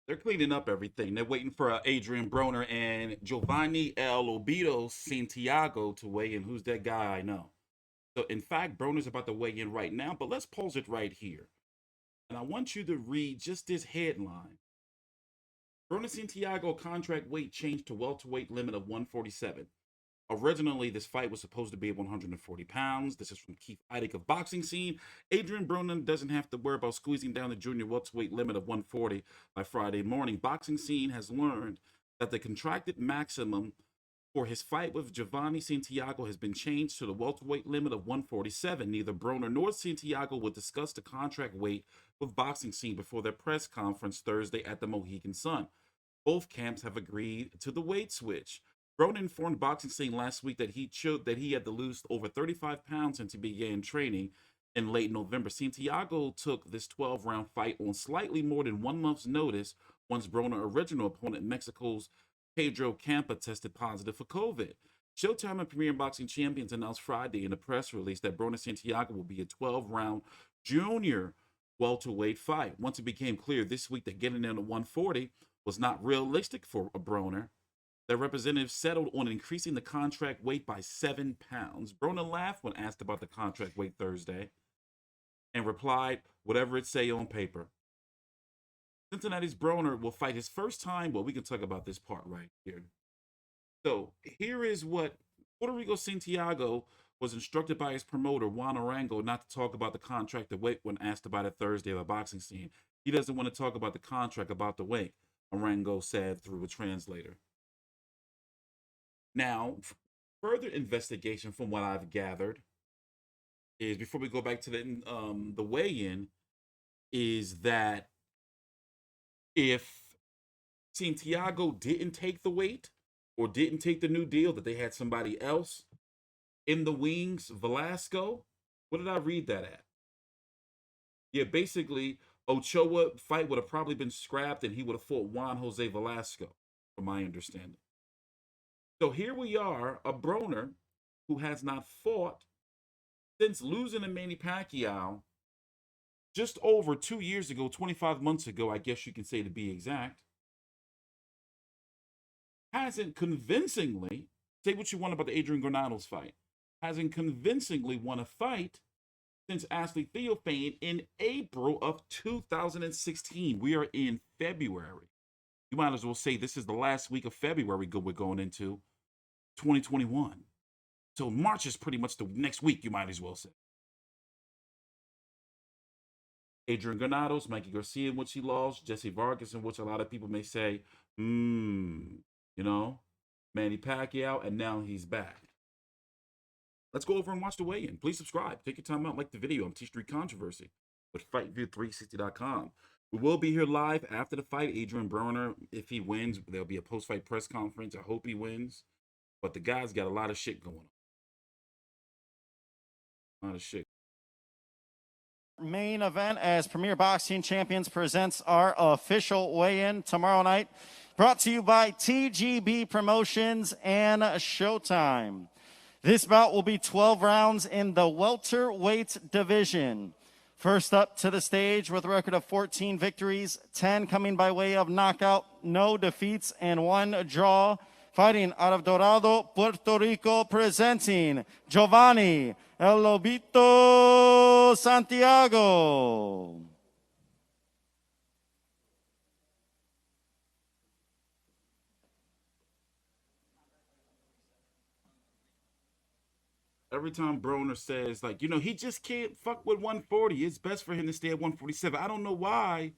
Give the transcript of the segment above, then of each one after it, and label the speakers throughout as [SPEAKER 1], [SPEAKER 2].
[SPEAKER 1] They're cleaning up everything. They're waiting for Adrien Broner and Jovanie Santiago to weigh in. Who's that guy? I know. So, in fact, Broner's about to weigh in right now, but let's pause it right here. And I want you to read just this headline. Broner Santiago contract weight changed to welterweight limit of 147. Originally, this fight was supposed to be at 140 pounds. This is from Keith Idec of Boxing Scene. Adrien Broner doesn't have to worry about squeezing down the junior welterweight limit of 140 by Friday morning. Boxing Scene has learned that the contracted maximum for his fight with Jovanie Santiago has been changed to the welterweight limit of 147. Neither Broner nor Santiago will discuss the contract weight with Boxing Scene before their press conference Thursday at the Mohegan Sun. Both camps have agreed to the weight switch. Broner informed Boxing Scene last week that he had to lose over 35 pounds since he began training in late November. Santiago took this 12-round fight on slightly more than 1 month's notice once Broner's original opponent, Mexico's Pedro Campa, tested positive for COVID. Showtime and Premier Boxing Champions announced Friday in a press release that Broner Santiago will be a 12-round junior welterweight fight. Once it became clear this week that getting in at 140 was not realistic for Broner, the representative settled on increasing the contract weight by 7 pounds. Broner laughed when asked about the contract weight Thursday and replied, "Whatever it say on paper." Cincinnati's Broner will fight his first time. Well, we can talk about this part right here. So here is what Puerto Rico Santiago was instructed by his promoter, Juan Arango, not to talk about the contract of weight when asked about it Thursday at a Boxing Scene. He doesn't want to talk about the contract about the weight, Arango said through a translator. Now, further investigation from what I've gathered is, before we go back to the weigh-in, is that if Santiago didn't take the weight or didn't take the new deal, that they had somebody else in the wings, Velasco. What did I read that at? Yeah, basically, Ochoa fight would have probably been scrapped and he would have fought Juan Jose Velasco, from my understanding. So here we are, a Broner who has not fought since losing to Manny Pacquiao just over 2 years ago, 25 months ago, I guess you can say to be exact. Hasn't convincingly, say what you want about the Adrien Granados fight, hasn't convincingly won a fight since Ashley Theophane in April of 2016. We are in February. You might as well say this is the last week of February we're going into 2021. So March is pretty much the next week, you might as well say. Adrien Granados, Mikey Garcia, in which he lost, Jesse Vargas, in which a lot of people may say, you know, Manny Pacquiao, and now he's back. Let's go over and watch the weigh-in. Please subscribe. Take your time out, like the video on TstreeT Controversy with FightView360.com. We will be here live after the fight. Adrien Broner, if he wins, there'll be a post-fight press conference. I hope he wins. But the guy's got a lot of shit going on. A lot of shit.
[SPEAKER 2] Main event as Premier Boxing Champions presents our official weigh-in tomorrow night. Brought to you by TGB Promotions and Showtime. This bout will be 12 rounds in the welterweight division. First up to the stage with a record of 14 victories, 10 coming by way of knockout, no defeats, and 1 draw. Fighting out of Dorado, Puerto Rico, presenting Jovanie El Lobito Santiago.
[SPEAKER 1] Every time Broner says, like, you know, he just can't fuck with 140. It's best for him to stay at 147. I don't know why,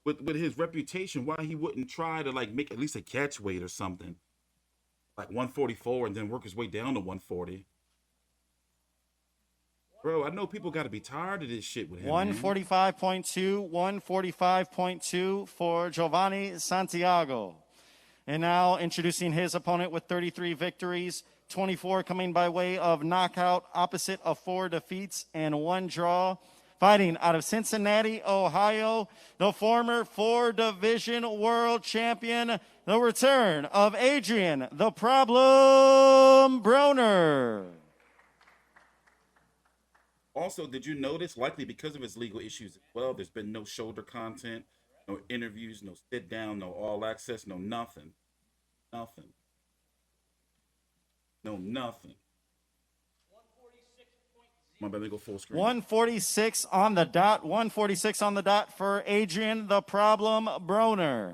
[SPEAKER 1] with his reputation, why he wouldn't try to, like, make at least a catch weight or something. Like 144 and then work his way down to 140. Bro, I know people got to be tired of this shit with him.
[SPEAKER 2] 145.2, 145.2 for Jovanie Santiago. And now introducing his opponent with 33 victories, 24 coming by way of knockout, opposite of 4 defeats and 1 draw. Fighting out of Cincinnati, Ohio, the former 4-division world champion, the return of Adrien, the Problem Broner.
[SPEAKER 1] Also, did you notice, likely because of his legal issues as well, there's been no shoulder content No interviews, no sit down, no all access, no nothing. Nothing. No nothing. My bad, let me go full screen.
[SPEAKER 2] 146 on the dot. 146 on the dot for Adrien the Problem Broner.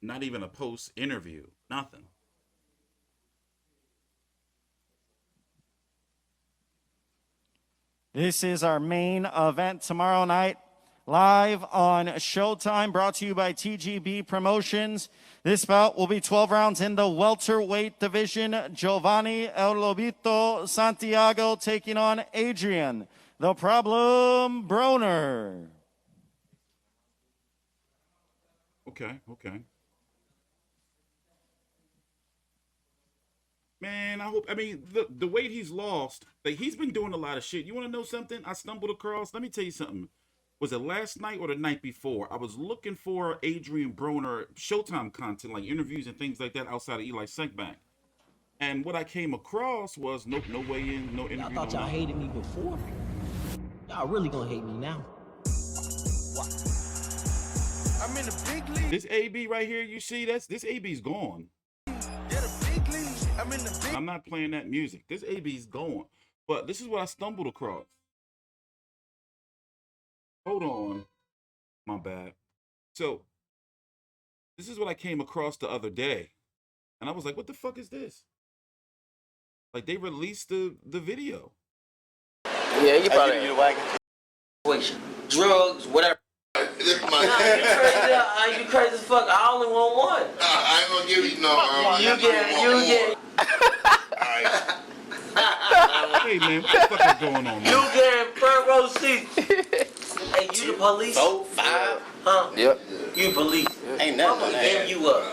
[SPEAKER 1] Not even a post interview. Nothing.
[SPEAKER 2] This is our main event tomorrow night, live on Showtime, brought to you by TGB Promotions. This bout will be 12 rounds in the welterweight division. Jovanie Santiago taking on Adrien the Problem Broner.
[SPEAKER 1] Okay, okay. Man, I mean, the weight he's lost, like, he's been doing a lot of shit. You want to know something? I stumbled across, let me tell you something. Was it last night or the night before? I was looking for Adrien Broner Showtime content, like interviews and things like that outside of Eli Senkback. And what I came across was no weigh-in, no interview.
[SPEAKER 3] I thought y'all hated me before. Y'all really gonna hate me now.
[SPEAKER 4] I'm in the big league.
[SPEAKER 1] This AB right here, you see, this AB's gone. I'm not playing that music. This AB's gone. But this is what I stumbled across. Hold on. My bad. So, this is what I came across the other day. And I was like, what the fuck is this? Like, they released the video.
[SPEAKER 5] Yeah, you probably need a wagon.
[SPEAKER 3] Drugs, whatever.
[SPEAKER 5] This is my
[SPEAKER 3] You crazy as fuck. I only want one.
[SPEAKER 5] I ain't gonna give you no.
[SPEAKER 3] You get.
[SPEAKER 1] Hey, man, what the fuck is going on, man?
[SPEAKER 3] You get front row seat. Hey, you the police?
[SPEAKER 5] 4, 5.
[SPEAKER 3] Huh?
[SPEAKER 5] Yep.
[SPEAKER 3] You police.
[SPEAKER 5] Ain't nothing on
[SPEAKER 3] Gave
[SPEAKER 5] that.
[SPEAKER 3] you up.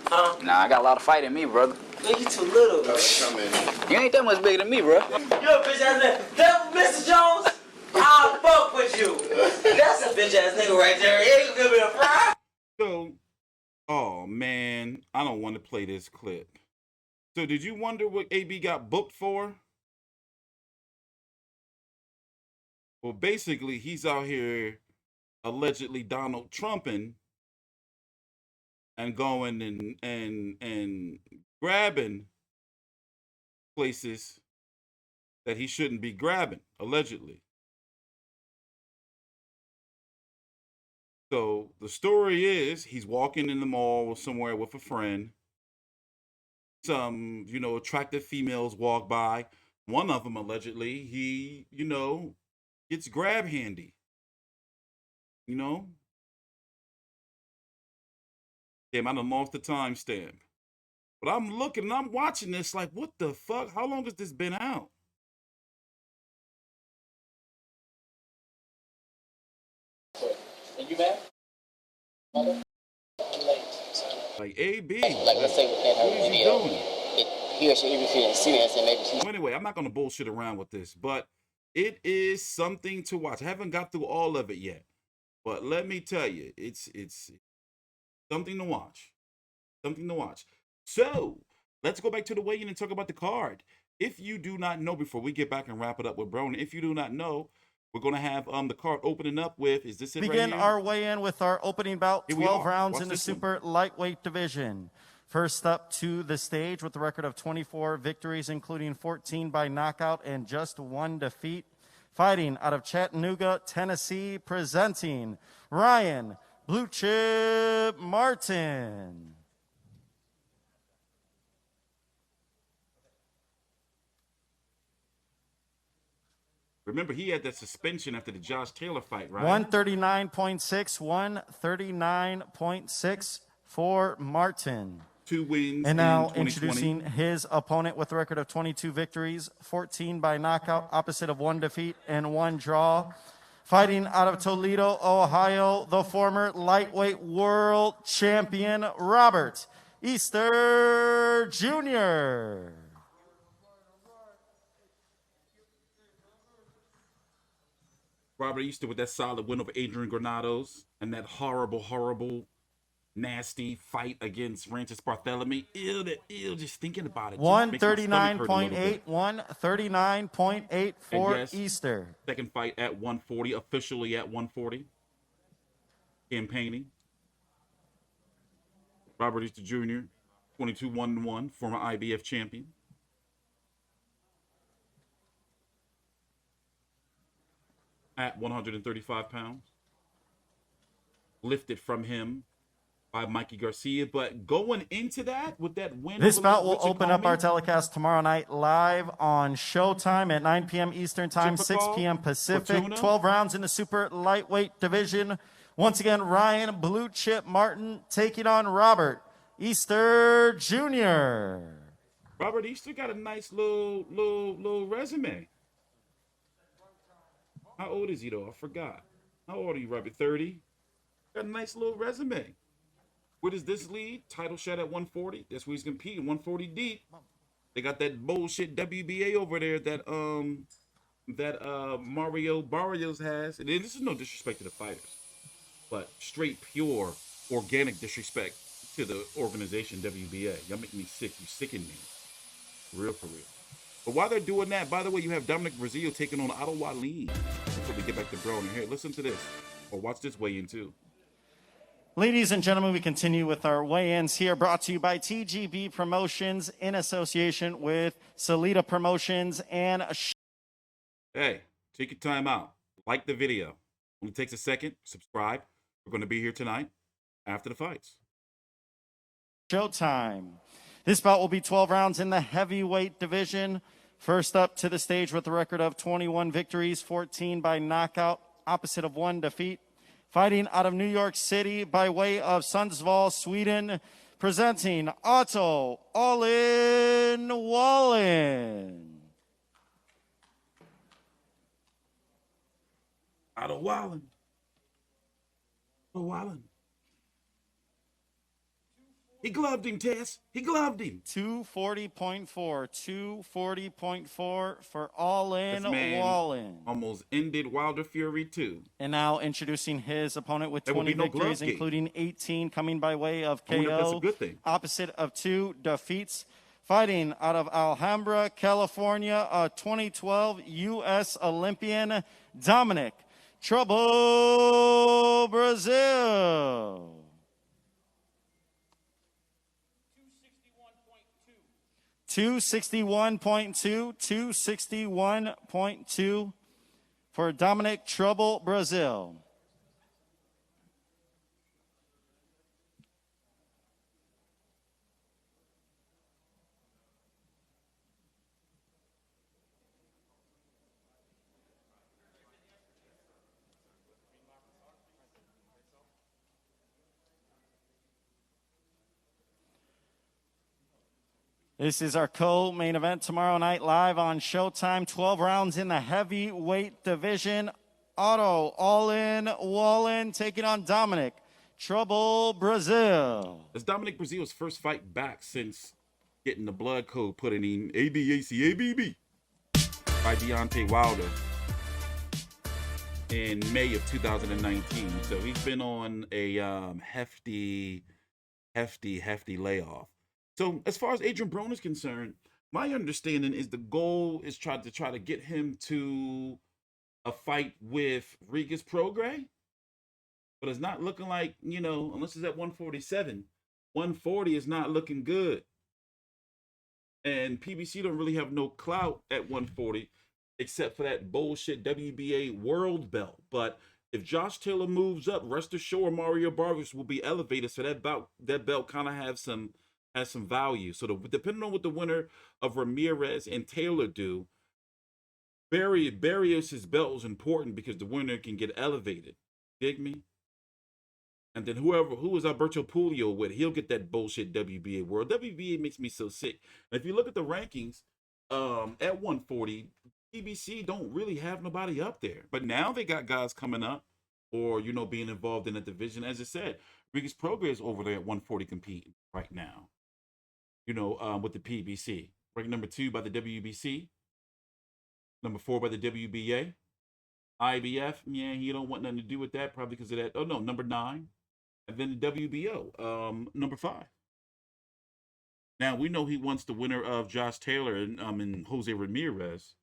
[SPEAKER 3] Huh?
[SPEAKER 6] Nah, I got a lot of fight in me, brother.
[SPEAKER 3] Man, you too little.
[SPEAKER 5] Come in.
[SPEAKER 6] You ain't that much bigger than me, bro.
[SPEAKER 3] You a bitch ass nigga. That Mr. Jones? I'll fuck with you. That's a bitch ass nigga right there. He ain't gonna give me a fry.
[SPEAKER 1] So, oh, man, I don't want to play this clip. So, did you wonder what AB got booked for? Well, basically, he's out here allegedly Donald Trumping and going and grabbing places that he shouldn't be grabbing, allegedly. So the story is he's walking in the mall somewhere with a friend. Some, attractive females walk by. One of them, allegedly, he, gets grab handy. Damn, I done lost the timestamp. But I'm looking and I'm watching this like, what the fuck? How long has this been out?
[SPEAKER 7] And you mad? Mother? I'm late.
[SPEAKER 1] Like, AB.
[SPEAKER 7] Like, let's say within her
[SPEAKER 1] what is
[SPEAKER 7] video,
[SPEAKER 1] you doing?
[SPEAKER 7] he or she even feeling serious and maybe she's...
[SPEAKER 1] So anyway, I'm not going to bullshit around with this, but it is something to watch. I haven't got through all of it yet, but let me tell you, it's something to watch. Something to watch. So let's go back to the weigh-in and talk about the card. If you do not know, before we get back and wrap it up with Broner, if you do not know, we're going to have the card opening up with, is this it right here?
[SPEAKER 2] Begin our weigh-in with our opening bout,
[SPEAKER 1] Here we
[SPEAKER 2] 12
[SPEAKER 1] are.
[SPEAKER 2] rounds
[SPEAKER 1] Watch
[SPEAKER 2] in the
[SPEAKER 1] this one.
[SPEAKER 2] super lightweight division. First up to the stage with a record of 24 victories, including 14 by knockout and just 1 defeat. Fighting out of Chattanooga, Tennessee, presenting Ryan Blue Chip Martin.
[SPEAKER 1] Remember, he had that suspension after the Josh Taylor fight, right?
[SPEAKER 2] 139.6, 139.6 for Martin.
[SPEAKER 1] 2 wins
[SPEAKER 2] And now
[SPEAKER 1] in 2020.
[SPEAKER 2] introducing his opponent with a record of 22 victories, 14 by knockout, opposite of 1 defeat and 1 draw. Fighting out of Toledo, Ohio, the former lightweight world champion, Robert Easter Jr.
[SPEAKER 1] Robert Easter with that solid win over Adrien Granados and that horrible, nasty fight against Francis Barthélemy. Ew, just thinking about it. Just makes my stomach hurt a little bit.
[SPEAKER 2] 139.8 for
[SPEAKER 1] yes,
[SPEAKER 2] Easter.
[SPEAKER 1] Second fight at 140, officially at 140. Campaigning. Robert Easter Jr., 22-1-1, former IBF champion. At 135 pounds. Lifted from him by Mikey Garcia. But going into that, with that win...
[SPEAKER 2] This bout will
[SPEAKER 1] Richard
[SPEAKER 2] open up
[SPEAKER 1] Comey,
[SPEAKER 2] our telecast tomorrow night live on Showtime at 9 p.m. Eastern Time, 6 p.m. Pacific.
[SPEAKER 1] Fortuna.
[SPEAKER 2] 12 rounds in the super lightweight division. Once again, Ryan Blue Chip Martin taking on Robert Easter Jr.
[SPEAKER 1] Robert Easter got a nice little resume. How old is he, though? I forgot. How old are you, Robert? 30? Got a nice little resume. Where does this lead? Title shot at 140. That's where he's competing. 140 deep. They got that bullshit WBA over there that Mario Barrios has. And this is no disrespect to the fighters, but straight, pure, organic disrespect to the organization WBA. Y'all make me sick. You sicken me. For real. But while they're doing that, by the way, you have Dominic Breazeale taking on Otto Wallin. Before we get back to Broner. Here, listen to this. Or watch this weigh-in, too.
[SPEAKER 2] Ladies and gentlemen, we continue with our weigh-ins here, brought to you by TGB Promotions in association with Salita Promotions and...
[SPEAKER 1] Hey, take your time out. Like the video. Only takes a second. Subscribe. We're going to be here tonight after the fights.
[SPEAKER 2] Showtime. This bout will be 12 rounds in the heavyweight division. First up to the stage with a record of 21 victories, 14 by knockout, opposite of 1 defeat. Fighting out of New York City by way of Sundsvall, Sweden, presenting Otto Wallin.
[SPEAKER 1] Otto Wallin. Otto Wallin. He gloved him, Tess. He gloved him.
[SPEAKER 2] 240.4. 240.4 for All-In
[SPEAKER 1] This man
[SPEAKER 2] Wallin.
[SPEAKER 1] almost ended Wilder Fury 2.
[SPEAKER 2] And now introducing his opponent with
[SPEAKER 1] There will
[SPEAKER 2] 20
[SPEAKER 1] be no
[SPEAKER 2] victories,
[SPEAKER 1] glove game.
[SPEAKER 2] including 18 coming by way of
[SPEAKER 1] I wonder if that's a
[SPEAKER 2] KO.
[SPEAKER 1] good thing.
[SPEAKER 2] Opposite of 2 defeats. Fighting out of Alhambra, California, a 2012 U.S. Olympian, Dominic Trouble Breazeale. 261.2 for Dominic Trouble Breazeale. This is our co-main event tomorrow night live on Showtime. 12 rounds in the heavyweight division. Otto Wallin taking on Dominic Trouble Breazeale.
[SPEAKER 1] It's Dominic Breazeale's first fight back since getting the blood code put in him, ABACABB, by Deontay Wilder in May of 2019. So he's been on a hefty layoff. So as far as Adrien Broner is concerned, my understanding is the goal is try to get him to a fight with Regis Prograis. But it's not looking like, unless it's at 147, 140 is not looking good. And PBC don't really have no clout at 140 except for that bullshit WBA world belt. But if Josh Taylor moves up, rest assured Mario Barrios will be elevated. So that belt kind of has some value. So depending on what the winner of Ramirez and Taylor do, Barrios' belt is important because the winner can get elevated. Dig me? And then who is Alberto Puello with, he'll get that bullshit WBA world. WBA makes me so sick. And if you look at the rankings, at 140, PBC don't really have nobody up there. But now they got guys coming up or, being involved in a division. As I said, Regis Prograis is over there at 140 competing right now. With the PBC. Ranked number 2 by the WBC. Number 4 by the WBA. IBF, yeah, he don't want nothing to do with that, probably because of that. Oh no, number 9. And then the WBO, number 5. Now we know he wants the winner of Josh Taylor and Jose Ramirez.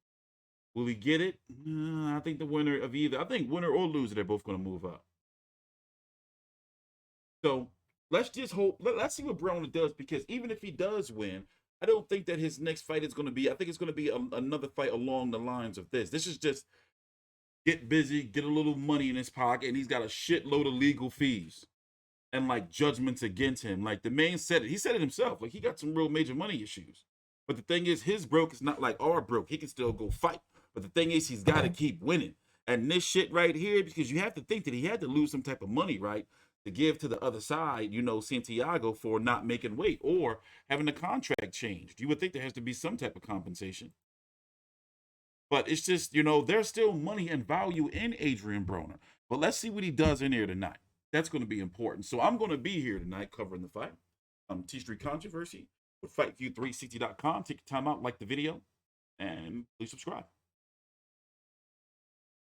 [SPEAKER 1] Will he get it? I think the winner of either. I think winner or loser, they're both going to move up. So let's just hope. Let's see what Broner does, because even if he does win, I don't think that his next fight is going to be. I think it's going to be another fight along the lines of this. This is just get busy, get a little money in his pocket, and he's got a shitload of legal fees and like judgments against him. Like the man said it. He said it himself. Like he got some real major money issues. But the thing is, his broke is not like our broke. He can still go fight. But the thing is, he's got to keep winning. And this shit right here, because you have to think that he had to lose some type of money, right, to give to the other side, you know, Santiago, for not making weight or having the contract changed. You would think there has to be some type of compensation. But it's just, you know, there's still money and value in Adrien Broner. But let's see what he does in here tonight. That's going to be important. So I'm going to be here tonight covering the fight. TstreeT Controversy with FightView360.com. Take your time out, like the video, and please subscribe.